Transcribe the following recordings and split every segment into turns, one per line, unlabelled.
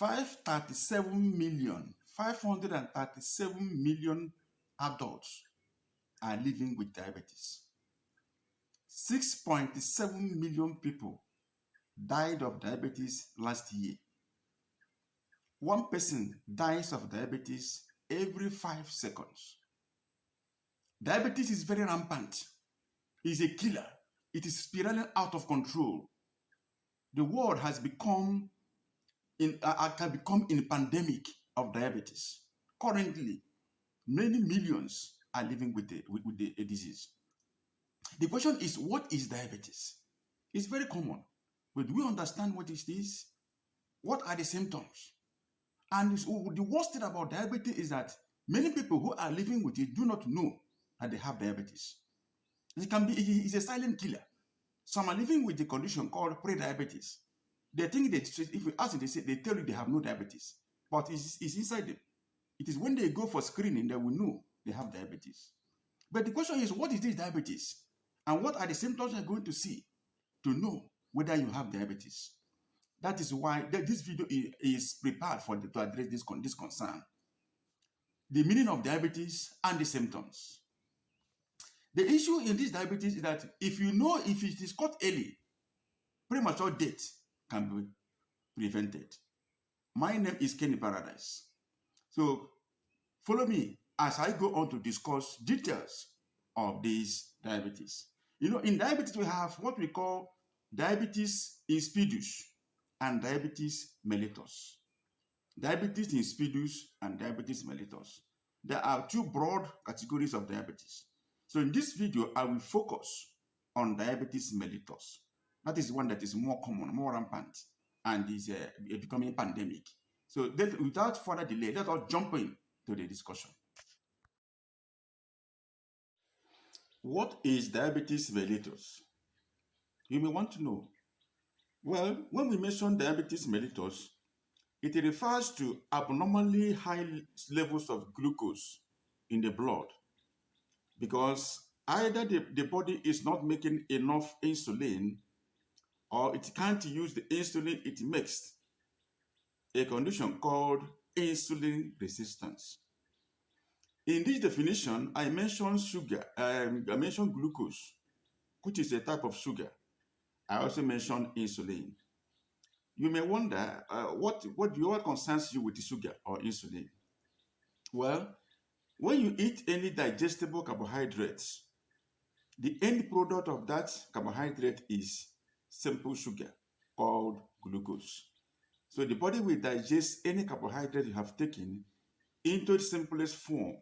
537 million adults are living with diabetes. 6.7 million people died of diabetes last year. One person dies of diabetes every 5 seconds. Diabetes is very rampant. It's a killer. It is spiraling out of control. The world has become can become in a pandemic of diabetes. Currently, many millions are living with the disease. The question is, what is diabetes? It's very common. But do we understand what it is? What are the symptoms? And the worst thing about diabetes is that many people who are living with it do not know that they have diabetes. It's a silent killer. Some are living with the condition called pre-diabetes. They think that if you ask them, they tell you they have no diabetes, but it's inside them. It is when they go for screening that we know they have diabetes. But the question is, what is this diabetes? And what are the symptoms you're going to see to know whether you have diabetes? That is why this video is prepared to address this concern. The meaning of diabetes and the symptoms. The issue in this diabetes is that if it is caught early, premature death can be prevented. My name is Kenny Paradise. So follow me as I go on to discuss details of this diabetes. In diabetes, we have what we call diabetes insipidus and diabetes mellitus. Diabetes insipidus and diabetes mellitus. There are two broad categories of diabetes. So in this video, I will focus on diabetes mellitus. That is one that is more common, more rampant, and is becoming a pandemic. So without further delay, let us jump into the discussion. What is diabetes mellitus? You may want to know. Well, when we mention diabetes mellitus, it refers to abnormally high levels of glucose in the blood, because either the body is not making enough insulin or it can't use the insulin it makes, a condition called insulin resistance. In this definition, I mentioned sugar, I mentioned glucose, which is a type of sugar. I also mentioned insulin. You may wonder, what concerns you with the sugar or insulin? Well, when you eat any digestible carbohydrates, the end product of that carbohydrate is simple sugar called glucose. So the body will digest any carbohydrate you have taken into the simplest form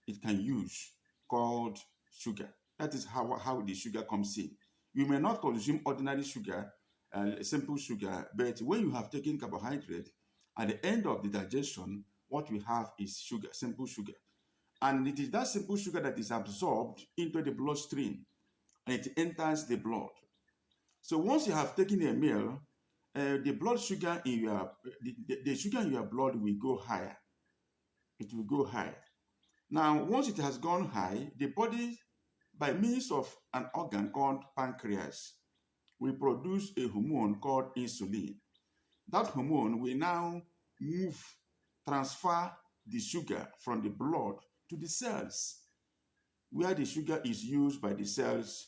it can use, called sugar. That is how the sugar comes in. You may not consume ordinary sugar, simple sugar, but when you have taken carbohydrate, at the end of the digestion, what we have is sugar, simple sugar. And it is that simple sugar that is absorbed into the bloodstream and it enters the blood. So once you have taken a meal, the blood sugar in your the sugar in your blood will go higher. It will go higher. Now, once it has gone high, the body, by means of an organ called pancreas, will produce a hormone called insulin. That hormone will now transfer the sugar from the blood to the cells, where the sugar is used by the cells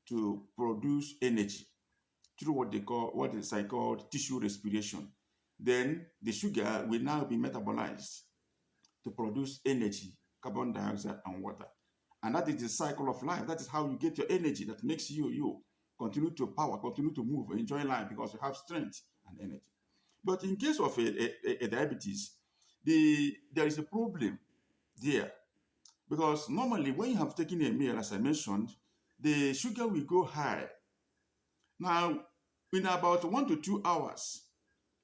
to produce energy through what is called tissue respiration. Then the sugar will now be metabolized to produce energy, carbon dioxide, and water. And that is the cycle of life. That is how you get your energy that makes you continue to continue to move, enjoy life, because you have strength and energy. But in case of a diabetes, there is a problem there, because normally when you have taken a meal, as I mentioned, the sugar will go high. Now, in about 1 to 2 hours,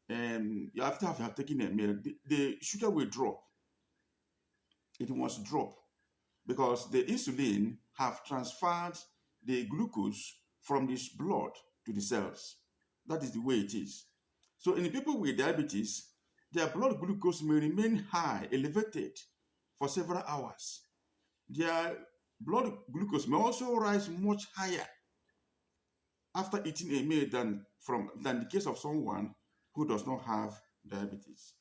after you have taken a meal, the sugar will drop. It must drop because the insulin have transferred the glucose from this blood to the cells. That is the way it is. So in people with diabetes, their blood glucose may remain high, elevated for several hours. Their blood glucose may also rise much higher after eating a meal than the case of someone who does not have diabetes.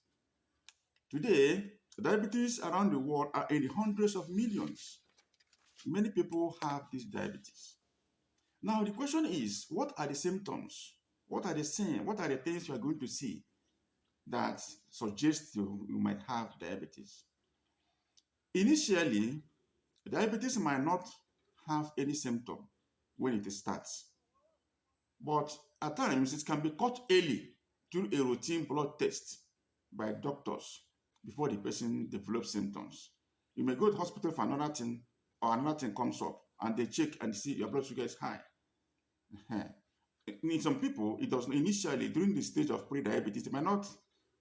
Today, diabetes around the world are in the hundreds of millions. Many people have this diabetes. Now, the question is, what are the symptoms? What are the signs? What are the things you are going to see that suggest you might have diabetes? Initially, diabetes might not have any symptom when it starts, but at times it can be caught early through a routine blood test by doctors before the person develops symptoms. You may go to hospital for another thing, or another thing comes up, and they check and see your blood sugar is high. In some people, it does initially during the stage of pre-diabetes, it might not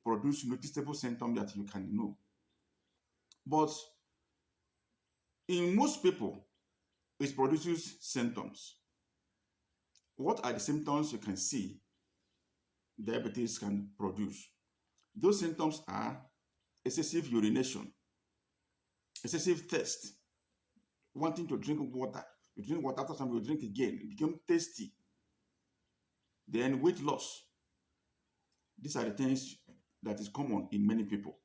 produce noticeable symptoms that you can know. But in most people, it produces symptoms. What are the symptoms you can see diabetes can produce? Those symptoms are excessive urination, excessive thirst, wanting to drink water. You drink water, after some you drink again, you become thirsty. Then weight loss. These are the things that is common in many people.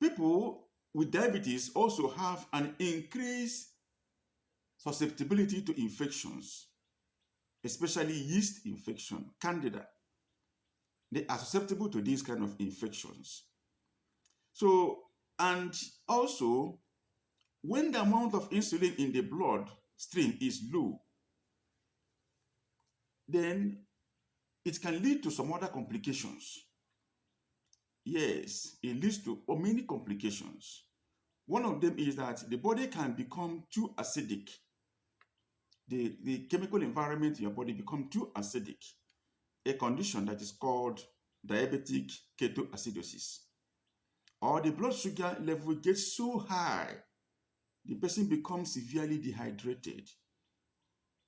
People with diabetes also have an increased susceptibility to infections, especially yeast infection, candida. They are susceptible to these kind of infections. So, and also, when the amount of insulin in the blood stream is low, then it can lead to some other complications. Yes, it leads to many complications. One of them is that the body can become too acidic. The chemical environment in your body become too acidic, a condition that is called diabetic ketoacidosis. Or the blood sugar level gets so high, the person becomes severely dehydrated.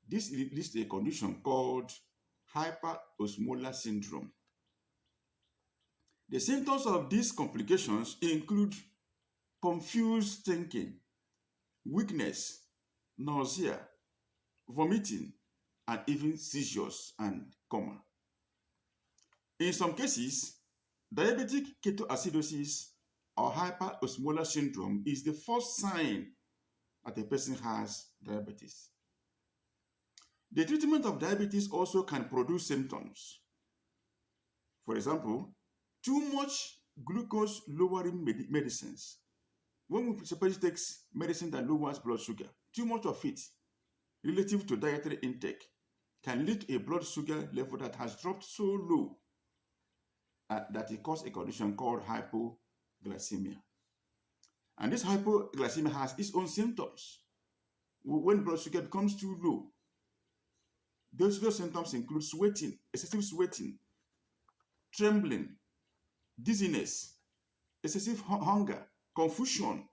This leads to a condition called hyperosmolar syndrome. The symptoms of these complications include confused thinking, weakness, nausea, vomiting, and even seizures and coma. In some cases, diabetic ketoacidosis or hyperosmolar syndrome is the first sign that a person has diabetes. The treatment of diabetes also can produce symptoms. For example, too much glucose lowering medicines. When somebody takes medicine that lowers blood sugar, too much of it relative to dietary intake can lead to a blood sugar level that has dropped so low that it causes a condition called hypoglycemia. And this hypoglycemia has its own symptoms. When blood sugar becomes too low, those symptoms include sweating, excessive sweating, trembling, dizziness, excessive hunger, confusion,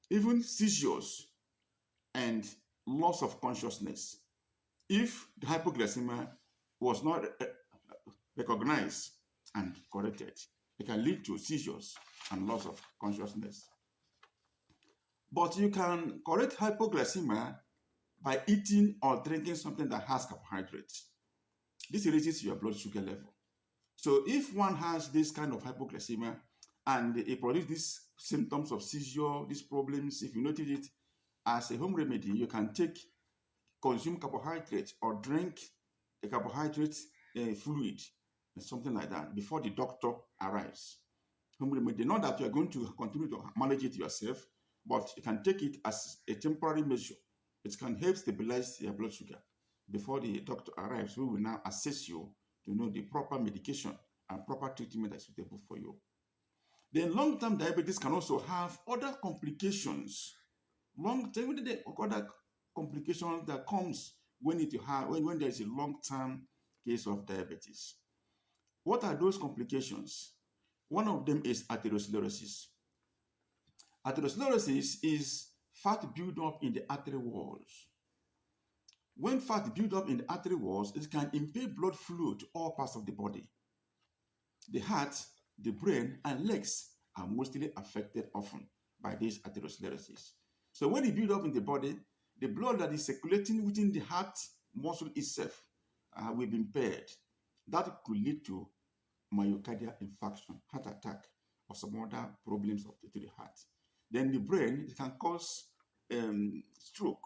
even seizures, and loss of consciousness. If the hypoglycemia was not recognized and corrected, it can lead to seizures and loss of consciousness. But you can correct hypoglycemia by eating or drinking something that has carbohydrates. This raises your blood sugar level. So if one has this kind of hypoglycemia and it produces these symptoms of seizure, these problems, if you notice it, as a home remedy, you can consume carbohydrates or drink a carbohydrate fluid, something like that, before the doctor arrives. Home remedy, not that you are going to continue to manage it yourself, but you can take it as a temporary measure. It can help stabilize your blood sugar before the doctor arrives, who will now assess you to know the proper medication and proper treatment that is suitable for you. Then long-term diabetes can also have other complications. Long-term other complications that comes when there is a long-term case of diabetes. What are those complications? One of them is atherosclerosis. Atherosclerosis is fat buildup in the artery walls. When fat builds up in the artery walls, it can impede blood flow to all parts of the body. The heart, the brain, and legs are mostly affected often by this atherosclerosis. So when it builds up in the body, the blood that is circulating within the heart muscle itself will be impaired. That could lead to myocardial infarction, heart attack, or some other problems to the heart. Then the brain, it can cause stroke.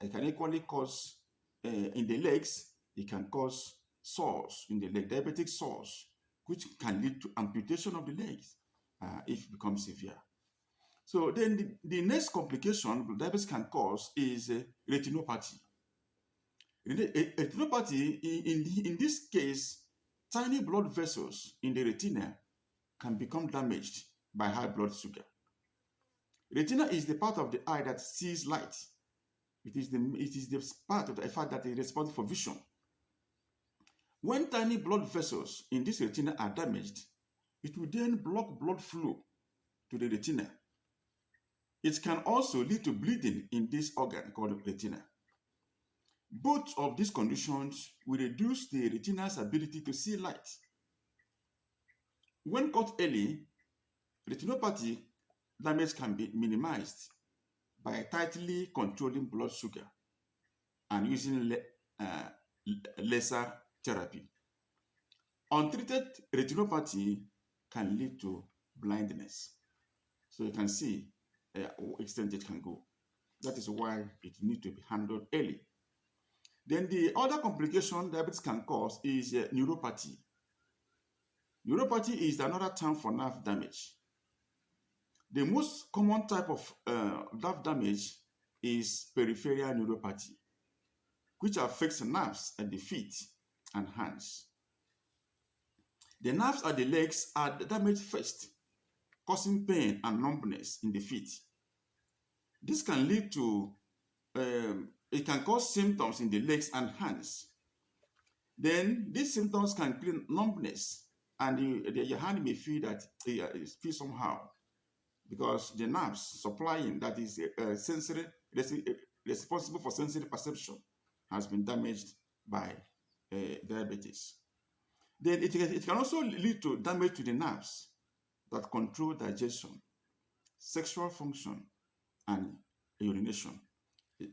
It can equally cause in the legs, it can cause sores in the leg, diabetic sores, which can lead to amputation of the legs if it becomes severe. So then the next complication diabetes can cause is retinopathy. Retinopathy, in this case, tiny blood vessels in the retina can become damaged by high blood sugar. Retina is the part of the eye that sees light. It is the part of the fact that is responsible for vision. When tiny blood vessels in this retina are damaged, it will then block blood flow to the retina. It can also lead to bleeding in this organ called retina. Both of these conditions will reduce the retina's ability to see light. When caught early, retinopathy damage can be minimized by tightly controlling blood sugar and using laser therapy. Untreated retinopathy can lead to blindness. So you can see what extent it can go. That is why it needs to be handled early. Then the other complication diabetes can cause is neuropathy. Neuropathy is another term for nerve damage. The most common type of nerve damage is peripheral neuropathy, which affects nerves at the feet and hands. The nerves at the legs are damaged first, causing pain and numbness in the feet. This can lead to, it can cause symptoms in the legs and hands. Then these symptoms can create numbness, and your hand may feel that it feels somehow because the nerves supplying that is sensory responsible for sensory perception has been damaged by diabetes. Then it can also lead to damage to the nerves that control digestion, sexual function, and urination.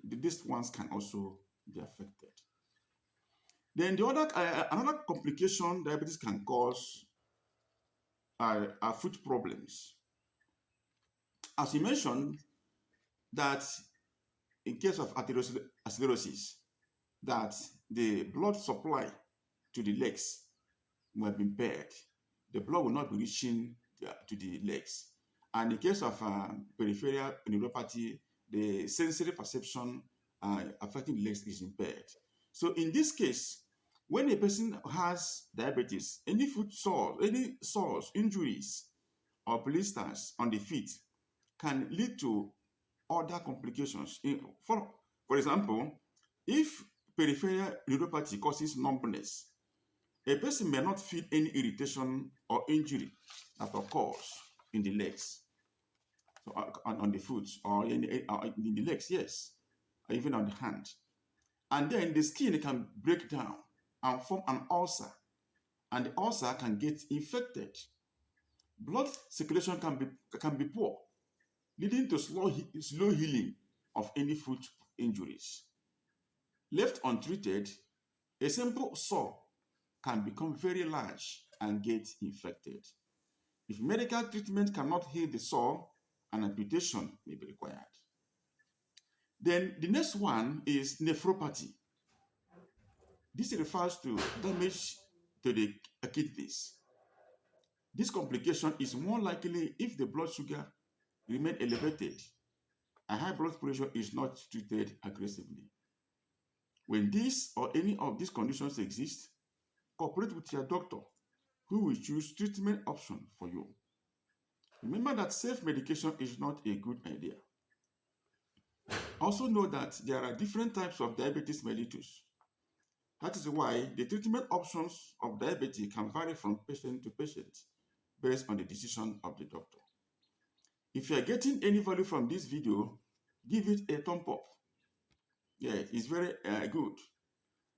These ones can also be affected. Then the other another complication diabetes can cause are foot problems. As you mentioned, that in case of atherosclerosis, that the blood supply to the legs will have been impaired. The blood will not be reaching to the legs. And in case of peripheral neuropathy, the sensory perception affecting the legs is impaired. So in this case, when a person has diabetes, any foot sores, any sores, injuries, or blisters on the feet can lead to other complications. For example, if peripheral neuropathy causes numbness, a person may not feel any irritation or injury that occurs in the legs, so on the foot, or in the legs, yes, or even on the hand. And then the skin can break down and form an ulcer, and the ulcer can get infected. Blood circulation can be poor, leading to slow healing of any foot injuries. Left untreated, a simple sore can become very large and get infected. If medical treatment cannot heal the sore, an amputation may be required. Then the next one is nephropathy. This refers to damage to the kidneys. This complication is more likely if the blood sugar remains elevated and high blood pressure is not treated aggressively. When this or any of these conditions exist, cooperate with your doctor who will choose treatment option for you. Remember that self-medication is not a good idea. Also know that there are different types of diabetes mellitus. That is why the treatment options of diabetes can vary from patient to patient based on the decision of the doctor. If you are getting any value from this video, give it a thumb up. Yeah, it's very good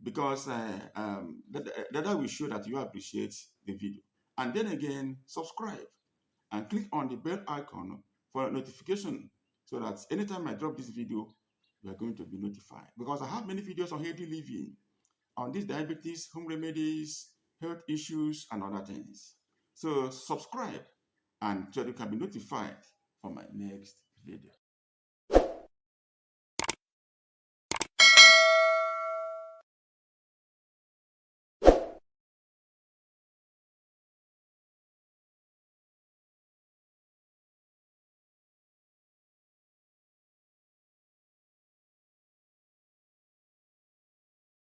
because that will show that you appreciate the video. And then again, subscribe and click on the bell icon for a notification so that anytime I drop this video, you are going to be notified. Because I have many videos on healthy living, on this diabetes, home remedies, health issues, and other things. So subscribe and so you can be notified for my next video.